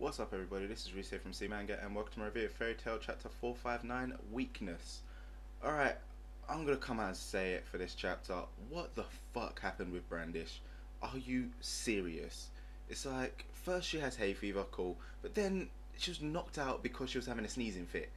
What's up everybody, this is Reese here from C-Manga and welcome to my review of Fairy Tail Chapter 459, Weakness. Alright, I'm gonna come out and say it for this chapter. What the fuck happened with Brandish? Are you serious? It's like, first she has hay fever, cool, but then she was knocked out because she was having a sneezing fit.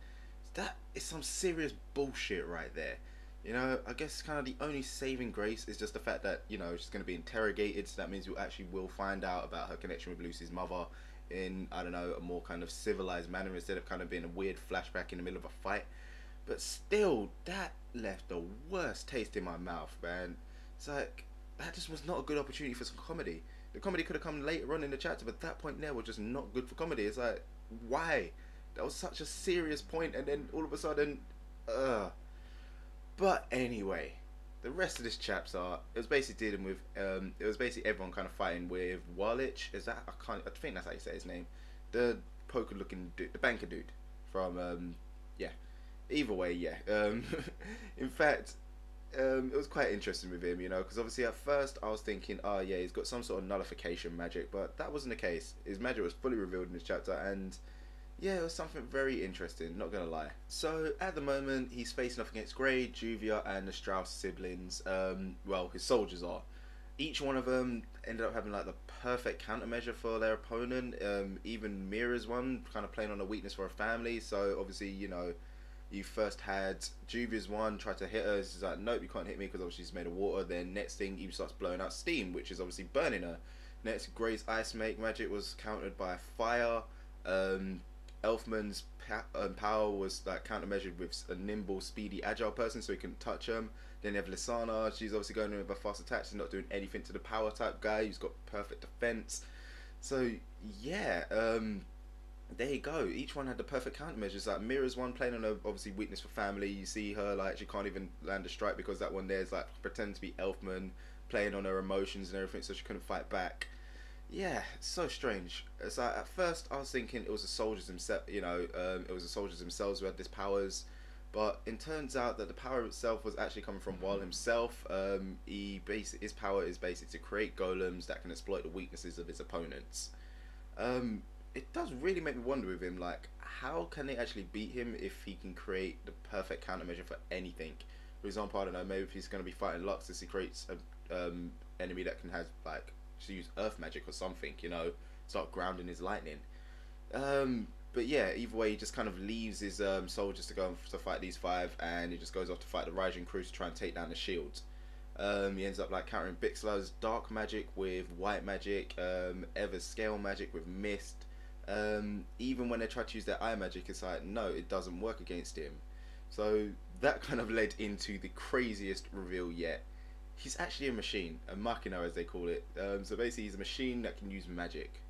That is some serious bullshit right there. You know, I guess kind of the only saving grace is just the fact that, you know, she's going to be interrogated, so that means we actually will find out about her connection with Lucy's mother in, I don't know, a more kind of civilized manner instead of kind of being a weird flashback in the middle of a fight. But still, that left the worst taste in my mouth, man. It's like, that just was not a good opportunity for some comedy. The comedy could have come later on in the chapter, but that point there was just not good for comedy. It's like, why? That was such a serious point, and then all of a sudden, But anyway, the rest of this chapter, it was basically dealing with, it was basically everyone kind of fighting with Wahl Icht. Is that, I think that's how you say his name. The poker looking dude, the banker dude from, yeah. Either way, yeah. In fact, it was quite interesting with him, you know, because obviously at first I was thinking, oh yeah, he's got some sort of nullification magic, but that wasn't the case. His magic was fully revealed in this chapter, and yeah, it was something very interesting, not gonna lie. So at the moment, he's facing off against Grey, Juvia, and the Strauss siblings. Well, his soldiers are. Each one of them ended up having like the perfect countermeasure for their opponent. Even Mira's one, kind of playing on a weakness for a family. So obviously, you know, you first had Juvia's one, tried to hit her. She's like, nope, you can't hit me because obviously she's made of water. Then next thing, he starts blowing out steam, which is obviously burning her. Next, Grey's ice make magic was countered by fire. Elfman's power was like countermeasured with a nimble, speedy, agile person, so he couldn't touch him. Then you have Lysana, she's obviously going in with a fast attack, she's not doing anything to the power type guy who's got perfect defense. So yeah, there you go. Each one had the perfect countermeasures. Like Mira's one playing on a obviously weakness for family. You see her like she can't even land a strike because that one there's like pretending to be Elfman, playing on her emotions and everything, so she couldn't fight back. Yeah, so strange. It's like at first I was thinking it was the soldiers themselves, you know, it was the soldiers themselves who had these powers, but it turns out that the power itself was actually coming from Wahl himself. His power is basically to create golems that can exploit the weaknesses of his opponents. It does really make me wonder with him, like, how can they actually beat him if he can create the perfect countermeasure for anything? For example, I don't know, maybe if he's going to be fighting Luxus, he creates an enemy that can have like to use earth magic or something, you know, start grounding his lightning. But yeah, either way, he just kind of leaves his soldiers to go to fight these five, and he just goes off to fight the Rising Crew to try and take down the shields. He ends up like countering Bixler's dark magic with white magic, Ever's scale magic with mist. Even when they try to use their eye magic, it's like, no, it doesn't work against him. So that kind of led into the craziest reveal yet. He's actually a machine, a Machina as they call it. So basically he's a machine that can use magic.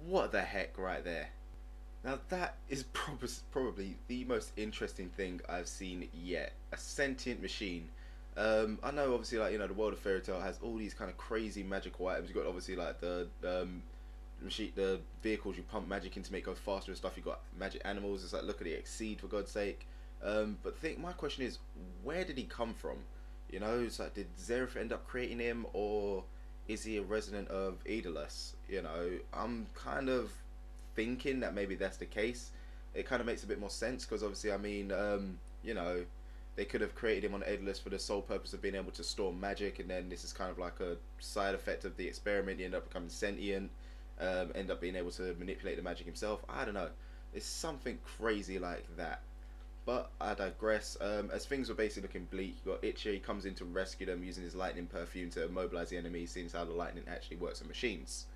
What the heck right there. Now that is probably the most interesting thing I've seen yet. A sentient machine. I know obviously, like, you know, the world of Fairy Tail has all these kind of crazy magical items. You've got obviously like the vehicles you pump magic in to make go faster and stuff. You've got magic animals. It's like, look at it, exceed for God's sake. But my question is, where did he come from? You know, it's like, did Zeref end up creating him, or is he a resident of Aeolus? You know, I'm kind of thinking that maybe that's the case. It kind of makes a bit more sense, because obviously, I mean, you know, they could have created him on Aeolus for the sole purpose of being able to store magic, and then this is kind of like a side effect of the experiment. He ended up becoming sentient, end up being able to manipulate the magic himself. I don't know. It's something crazy like that. But I digress. As things were basically looking bleak, you got Ichi, he comes in to rescue them using his lightning perfume to immobilize the enemy, seeing how the lightning actually works on machines.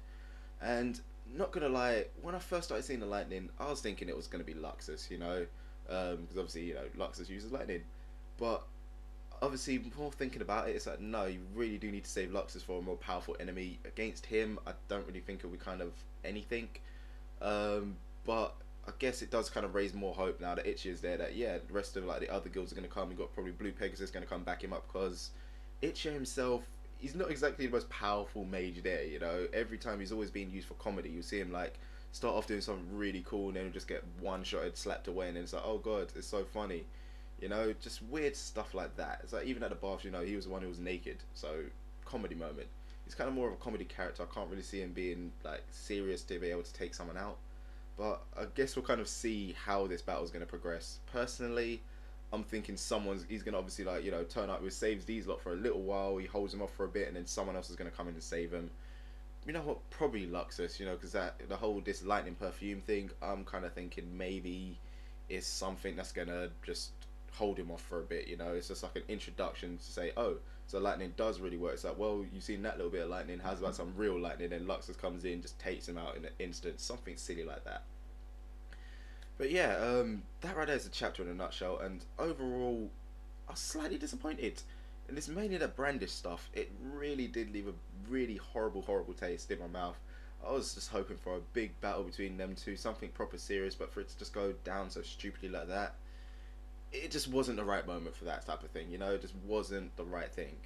And not gonna lie, when I first started seeing the lightning, I was thinking it was gonna be Luxus, you know, because obviously, you know, Luxus uses lightning. But obviously, more thinking about it, it's like, no, you really do need to save Luxus for a more powerful enemy. Against him, I don't really think it'll be kind of anything. But I guess it does kind of raise more hope now that Ichi is there, that yeah, the rest of like the other guilds are going to come. You've got probably Blue Pegasus going to come back him up, because Ichi himself, he's not exactly the most powerful mage there, you know. Every time he's always being used for comedy. You see him like start off doing something really cool and then he'll just get one-shotted, slapped away, and then it's like, oh god, it's so funny. You know, just weird stuff like that. It's like even at the bath, you know, he was the one who was naked, so comedy moment. He's kind of more of a comedy character. I can't really see him being like serious to be able to take someone out. But I guess we'll kind of see how this battle is going to progress. Personally, I'm thinking he's going to obviously like, you know, turn up with saves these lot for a little while. He holds them off for a bit, and then someone else is going to come in and save him. You know what? Probably Luxus, you know, because the whole this lightning perfume thing. I'm kind of thinking maybe it's something that's going to just hold him off for a bit. You know, it's just like an introduction to say, oh, so lightning does really work. It's like, well, you've seen that little bit of lightning. How's about some real lightning? And Luxus comes in, just takes him out in an instant. Something silly like that. But yeah, that right there is a chapter in a nutshell. And overall, I was slightly disappointed. And it's mainly the Brandish stuff. It really did leave a really horrible, horrible taste in my mouth. I was just hoping for a big battle between them two, something proper serious, but for it to just go down so stupidly like that, it just wasn't the right moment for that type of thing, you know, it just wasn't the right thing.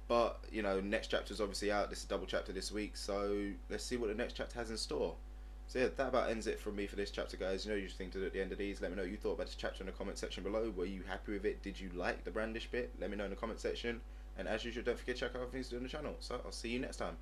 But, you know, next chapter's obviously out, this is double chapter this week, so let's see what the next chapter has in store. So yeah, that about ends it from me for this chapter, guys. You know, you just think to do at the end of these. Let me know what you thought about this chapter in the comment section below. Were you happy with it? Did you like the Brandish bit? Let me know in the comment section. And as usual, don't forget to check out other things to do on the channel. So I'll see you next time.